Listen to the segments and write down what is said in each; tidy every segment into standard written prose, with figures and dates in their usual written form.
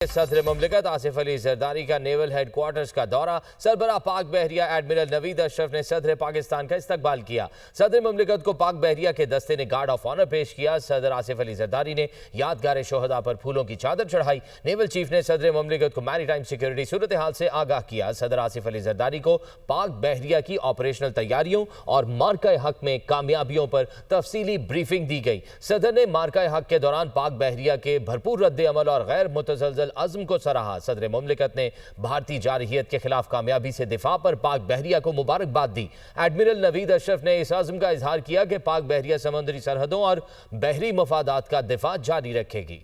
सदर मुमलिकत आसिफ अली जरदारी का naval head quarters का दौरा। सरबराह पाक बहरिया एडमिरल नवीद अशरफ ने सदर पाकिस्तान का इस्तकबाल किया। सदर मुमलिकत को पाक बहरिया के दस्ते ने गार्ड ऑफ ऑनर पेश किया। सदर आसिफ अली जरदारी ने यादगार शोहदा पर फूलों की चादर चढ़ाई। नेवल चीफ ने सदर मुमलिकत को मैरीटाइम सिक्योरिटी सूरत हाल से आगाह किया। सदर आसिफ अली जरदारी को पाक बहरिया की ऑपरेशनल तैयारियों और मार्का हक में कामयाबियों पर तफसीली ब्रीफिंग दी गई। सदर ने मार्का हक के दौरान पाक बहरिया के भरपूर रद्द अमल और गैर मुतज़लज़ल अज़्म को सराहा। सदर मुमलिकत ने भारतीय जारहियत के खिलाफ कामयाबी से दिफा पर पाक बहरिया को मुबारकबाद दी। एडमिरल नवीद अशरफ ने इस अज़्म का इजहार किया कि पाक बहरिया समुद्री सरहदों और बहरी मफादात का दिफा जारी रखेगी।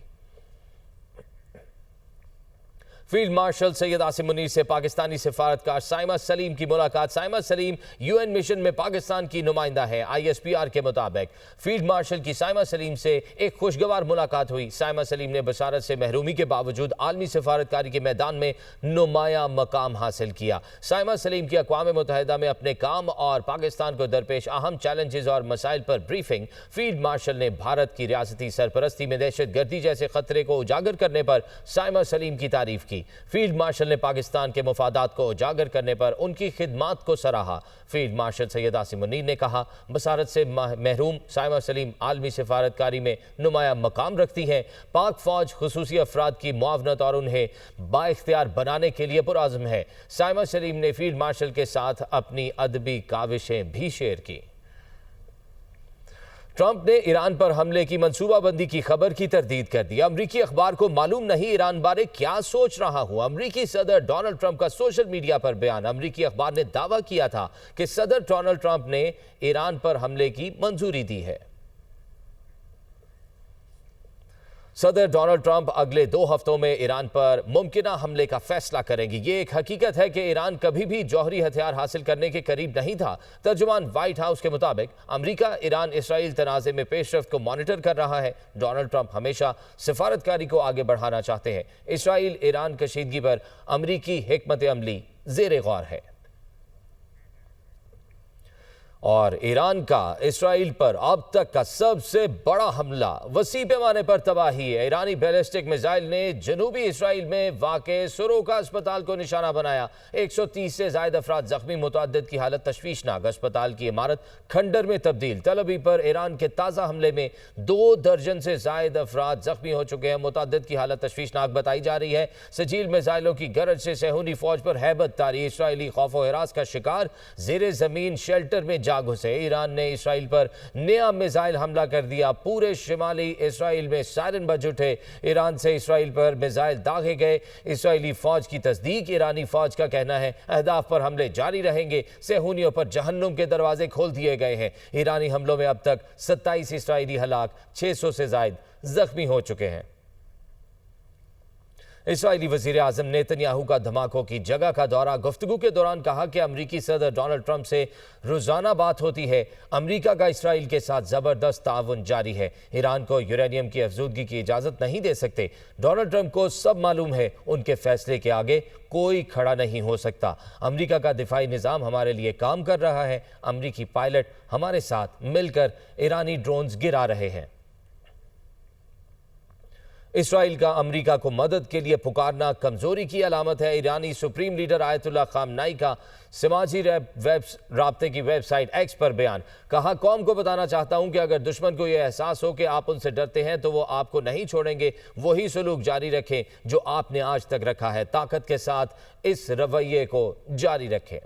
फील्ड मार्शल सैयद आसिम मुनीर से पाकिस्तानी सिफारतकार साइमा सलीम की मुलाकात। साइमा सलीम यूएन मिशन में पाकिस्तान की नुमाइंदा है। ISPR के मुताबिक फील्ड मार्शल की साइमा सलीम से एक खुशगवार मुलाकात हुई। साइमा सलीम ने बशारत से महरूमी के बावजूद आलमी सिफारतकारी के मैदान में नुमाया मकाम हासिल किया। साइमा सलीम की अक़वाम मुत्तहिदा में अपने काम और पाकिस्तान को दरपेश अहम चैलेंजेस और मसाइल पर ब्रीफिंग। फील्ड मार्शल ने भारत की रियासती सरपरस्ती में दहशत गर्दी जैसे खतरे को उजागर करने पर साइमा सलीम की तारीफ की। फील्ड मार्शल ने पाकिस्तान के मफादात को उजागर करने पर उनकी खिदमात को सराहा। फील्ड मार्शल सैयद आसिम मुनीर ने कहा, बसारत से महरूम साइमा सलीम आलमी सिफारतकारी में नुमाया मकाम रखती हैं। पाक फौज खुसूसी अफराद की मुआवनत और उन्हें बाइख्तियार बनाने के लिए पुरअज़्म है। साइमा सलीम ने फील्ड मार्शल के साथ अपनी अदबी काविशें भी शेयर की। ट्रंप ने ईरान पर हमले की मंसूबाबंदी की खबर की तरदीद कर दी। अमरीकी अखबार को मालूम नहीं ईरान बारे क्या सोच रहा हूं। अमरीकी सदर डोनाल्ड ट्रंप का सोशल मीडिया पर बयान। अमरीकी अखबार ने दावा किया था कि सदर डोनाल्ड ट्रंप ने ईरान पर हमले की मंजूरी दी है। सदर डोनाल्ड ट्रंप अगले 2 हफ्तों में ईरान पर मुमकिना हमले का फैसला करेंगी। ये एक हकीकत है कि ईरान कभी भी जौहरी हथियार हासिल करने के करीब नहीं था। तर्जुमान व्हाइट हाउस के मुताबिक अमेरिका ईरान इसराइल तनाज़े में पेशरफ्त को मॉनिटर कर रहा है। डोनाल्ड ट्रंप हमेशा सिफारतकारी को आगे बढ़ाना चाहते हैं। इसराइल ईरान कशीदगी पर अमरीकी हिकमत अमली ज़ेर गौर है और ईरान का इसराइल पर अब तक का सबसे बड़ा हमला, वसी पैमाने पर तबाही है। ईरानी बैलिस्टिक मिसाइल ने जनूबी इसराइल में वाक़े सुरोका अस्पताल को निशाना बनाया। 130 से ज़ायद अफराद जख्मी, मुतअद्दिद की हालत तशवीशनाक। अस्पताल की इमारत खंडर में तब्दील। तल अवीव पर ईरान के ताज़ा हमले में 2 दर्जन से ज़ायद अफराद जख्मी हो चुके हैं। मुतअद्दिद की हालत तशवीशनाक बताई जा रही है। सजील मिसाइलों की गरज से सहूनी फौज पर हैबत तारी। इसराइली खौफ व हिरास का शिकार ज़ेरे ज़मीन शेल्टर में घुसे। ईरान ने इसराइल पर नया मिसाइल हमला कर दिया। पूरे शिमाली इसराइल में सायरन बज उठे। ईरान से इसराइल पर मिसाइल दागे गए। इसराइली फौज की तस्दीक। ईरानी फौज का कहना है अहदाफ पर हमले जारी रहेंगे। सेहूनियों पर जहन्नुम के दरवाजे खोल दिए गए हैं। ईरानी हमलों में अब तक 27 इसराइली हलाक, 600 से ज़ायद जख्मी हो चुके हैं। इसराइली वज़ीर आज़म नेतन्याहू का धमाकों की जगह का दौरा। गुफ्तगू के दौरान कहा कि अमरीकी सदर डोनाल्ड ट्रंप से रोज़ाना बात होती है। अमरीका का इसराइल के साथ ज़बरदस्त ताउन जारी है। ईरान को यूरेनियम की अफजूदगी की इजाज़त नहीं दे सकते। डोनाल्ड ट्रंप को सब मालूम है, उनके फैसले के आगे कोई खड़ा नहीं हो सकता। अमरीका का दिफाई निज़ाम हमारे लिए काम कर रहा है। अमरीकी पायलट हमारे साथ मिलकर ईरानी ड्रोन्स गिरा रहे हैं। इसराइल का अमरीका को मदद के लिए पुकारना कमजोरी की अलामत है। ईरानी सुप्रीम लीडर आयतुल्लाह खामनाई का समाजी राब्ते की वेबसाइट एक्स पर बयान। कहा, कौम को बताना चाहता हूं कि अगर दुश्मन को यह एहसास हो कि आप उनसे डरते हैं तो वो आपको नहीं छोड़ेंगे। वही सलूक जारी रखें जो आपने आज तक रखा है। ताकत के साथ इस रवैये को जारी रखें।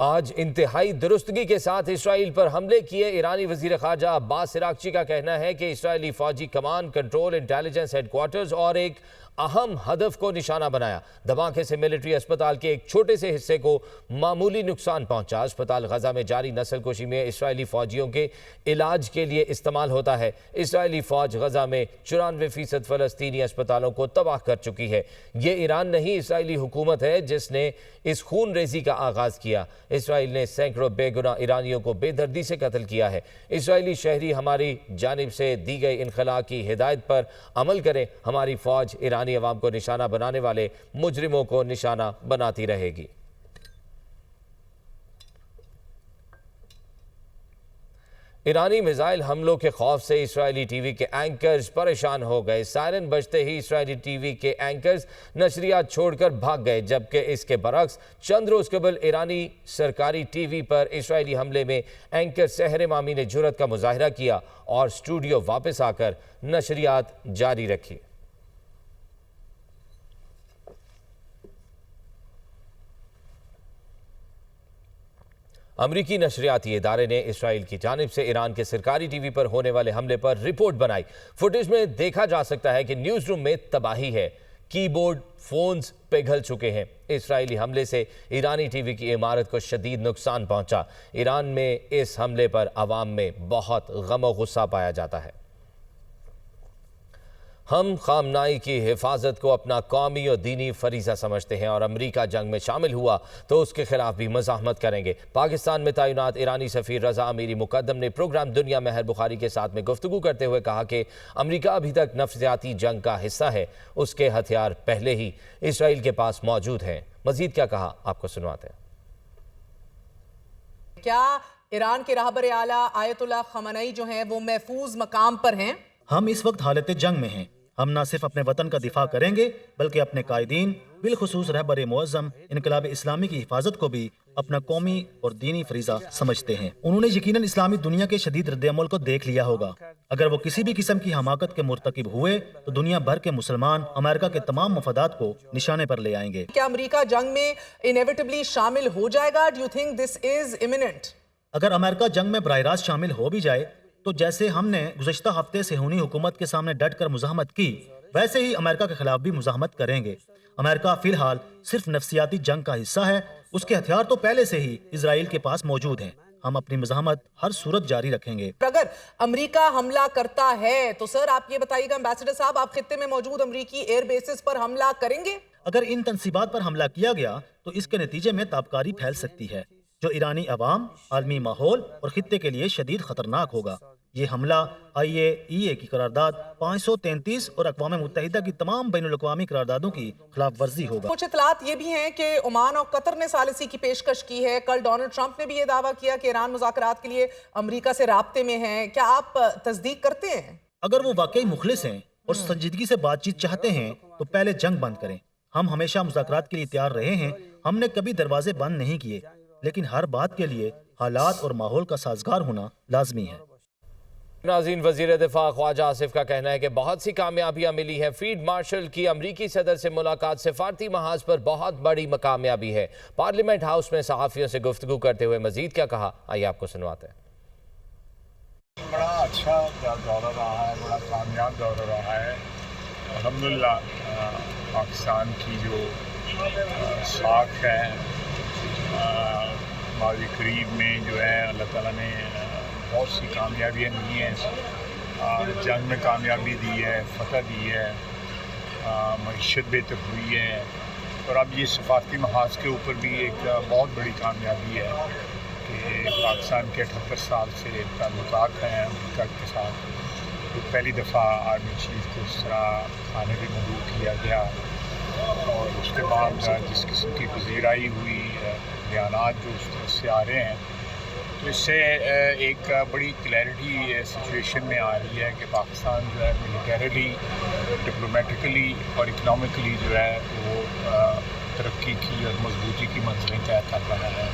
आज इंतहाई दुरुस्तगी के साथ इसराइल पर हमले किए। ईरानी वज़ीर ख़ारजा अब्बास इराक़ची का कहना है कि इसराइली फ़ौजी कमांड, कंट्रोल, इंटेलिजेंस हेडक्वार्टर्स और एक अहम हदफ को निशाना बनाया। धमाके से मिलिट्री अस्पताल के एक छोटे से हिस्से को मामूली नुकसान पहुंचा। अस्पताल गजा में जारी नस्लकुशी में इसराइली फ़ौजियों के इलाज के लिए इस्तेमाल होता है। इसराइली फ़ौज गजा में 94% फ़लस्तीनी अस्पतालों को तबाह कर चुकी है। ये ईरान नहीं, इसराइली हुकूमत है जिसने इस खून रेजी का आगाज़ किया। इसराइल ने सैकड़ों बेगुनाह ईरानियों को बेदर्दी से कत्ल किया है। इसराइली शहरी हमारी जानिब से दी गई इनखला की हिदायत पर अमल करें। हमारी फ़ौज ईरानी अवाम को निशाना बनाने वाले मुजरिमों को निशाना बनाती रहेगी। ایرانی میزائل حملوں کے خوف سے اسرائیلی ٹی وی کے اینکرز پریشان ہو گئے۔ سائرن بجتے ہی اسرائیلی ٹی وی کے اینکرز نشریات چھوڑ کر بھاگ گئے، جبکہ اس کے برعکس چند روز قبل ایرانی سرکاری ٹی وی پر اسرائیلی حملے میں اینکر سحر مامی نے جرأت کا مظاہرہ کیا اور اسٹوڈیو واپس آ کر نشریات جاری رکھی۔ امریکی نشریاتی ادارے نے اسرائیل کی جانب سے ایران کے سرکاری ٹی وی پر ہونے والے حملے پر رپورٹ بنائی۔ فوٹیج میں دیکھا جا سکتا ہے کہ نیوز روم میں تباہی ہے، کی بورڈ، فونز پگھل چکے ہیں۔ اسرائیلی حملے سے ایرانی ٹی وی کی عمارت کو شدید نقصان پہنچا۔ ایران میں اس حملے پر عوام میں بہت غم و غصہ پایا جاتا ہے۔ ہم خامنائی کی حفاظت کو اپنا قومی اور دینی فریضہ سمجھتے ہیں اور امریکہ جنگ میں شامل ہوا تو اس کے خلاف بھی مزاحمت کریں گے۔ پاکستان میں تعینات ایرانی سفیر رضا امیری مقدم نے پروگرام دنیا مہر بخاری کے ساتھ میں گفتگو کرتے ہوئے کہا کہ امریکہ ابھی تک نفسیاتی جنگ کا حصہ ہے، اس کے ہتھیار پہلے ہی اسرائیل کے پاس موجود ہیں۔ مزید کیا کہا آپ کو سنواتے ہیں۔ کیا ایران کے رہبر اعلیٰ آیت اللہ خامنئی جو ہیں وہ محفوظ مقام پر ہیں؟ ہم اس وقت حالت جنگ میں ہیں۔ ہم نہ صرف اپنے وطن کا دفاع کریں گے بلکہ اپنے قائدین، بالخصوص رہبر معظم انقلاب اسلامی کی حفاظت کو بھی اپنا قومی اور دینی فریضہ سمجھتے ہیں۔ انہوں نے یقیناً اسلامی دنیا کے شدید رد عمل کو دیکھ لیا ہوگا۔ اگر وہ کسی بھی قسم کی حماقت کے مرتکب ہوئے تو دنیا بھر کے مسلمان امریکہ کے تمام مفادات کو نشانے پر لے آئیں گے۔ کیا امریکہ جنگ میں انیویٹبلی شامل ہو جائے گا؟ Do you think this is imminent؟ اگر امریکہ جنگ میں براہ راست شامل ہو بھی جائے تو جیسے ہم نے گزشتہ ہفتے صہیونی حکومت کے سامنے ڈٹ کر مزاحمت کی، ویسے ہی امریکہ کے خلاف بھی مزاحمت کریں گے۔ امریکہ فی الحال صرف نفسیاتی جنگ کا حصہ ہے، اس کے ہتھیار تو پہلے سے ہی اسرائیل کے پاس موجود ہیں۔ ہم اپنی مزاحمت ہر صورت جاری رکھیں گے۔ اگر امریکہ حملہ کرتا ہے تو سر آپ یہ بتائیے گا، امبیسڈر صاحب، آپ خطے میں موجود امریکی ایئر بیسز پر حملہ کریں گے؟ اگر ان تنصیبات پر حملہ کیا گیا تو اس کے نتیجے میں تابکاری پھیل سکتی ہے جو ایرانی عوام، عالمی ماحول اور خطے کے لیے شدید خطرناک ہوگا۔ یہ حملہ IAEA کی قرارداد 533 اور اقوام متحدہ کی تمام بین الاقوامی قراردادوں کی خلاف ورزی ہوگا۔ کچھ اطلاعات یہ بھی ہیں کہ عمان اور قطر نے ثالثی کی پیشکش کی ہے۔ کل ڈونلڈ ٹرمپ نے بھی یہ دعویٰ کیا کہ ایران مذاکرات کے لیے امریکہ سے رابطے میں ہیں۔ کیا آپ تصدیق کرتے ہیں؟ اگر وہ واقعی مخلص ہیں اور سنجیدگی سے بات چیت چاہتے ہیں تو پہلے جنگ بند کریں۔ ہم ہمیشہ مذاکرات کے لیے تیار رہے ہیں، ہم نے کبھی دروازے بند نہیں کیے، لیکن ہر بات کے لیے حالات اور ماحول کا سازگار ہونا لازمی ہے۔ ناظرین، وزیر دفاع خواجہ آصف کا کہنا ہے کہ بہت سی کامیابیاں ملی ہیں۔ فیلڈ مارشل کی امریکی صدر سے ملاقات سفارتی محاذ پر بہت بڑی کامیابی ہے۔ پارلیمنٹ ہاؤس میں صحافیوں سے گفتگو کرتے ہوئے مزید کیا کہا، آئیے آپ کو سنواتے ہیں۔ بڑا اچھا دورہ رہا ہے، بڑا کامیاب دورہ رہا ہے۔ الحمدللہ پاکستان کی جو ساکھ ہے ماضی قریب میں جو ہے اللہ تعالیٰ نے بہت سی کامیابیاں دی ہیں، جنگ میں کامیابی دی ہے، فتح دی ہے، معیشت بہتر ہوئی ہے، اور اب یہ سفارتی محاذ کے اوپر بھی ایک بہت بڑی کامیابی ہے کہ پاکستان کے 78 سال سے تعلقات ہیں امریکہ کے ساتھ۔ تو پہلی دفعہ آرمی چیف کو اس طرح کھانے بھی مدعو کیا گیا، اور اس کے بعد جس قسم کی پذیرائی ہوئی، بیانات جو اس طرح سے آ رہے ہیں، تو اس سے ایک بڑی کلیئرٹی سچویشن میں آ رہی ہے کہ پاکستان جو ہے ملیٹریلی، ڈپلومیٹیکلی اور اکنامکلی جو ہے وہ ترقی کی اور مضبوطی کی منزلیں طے کر رہا ہے۔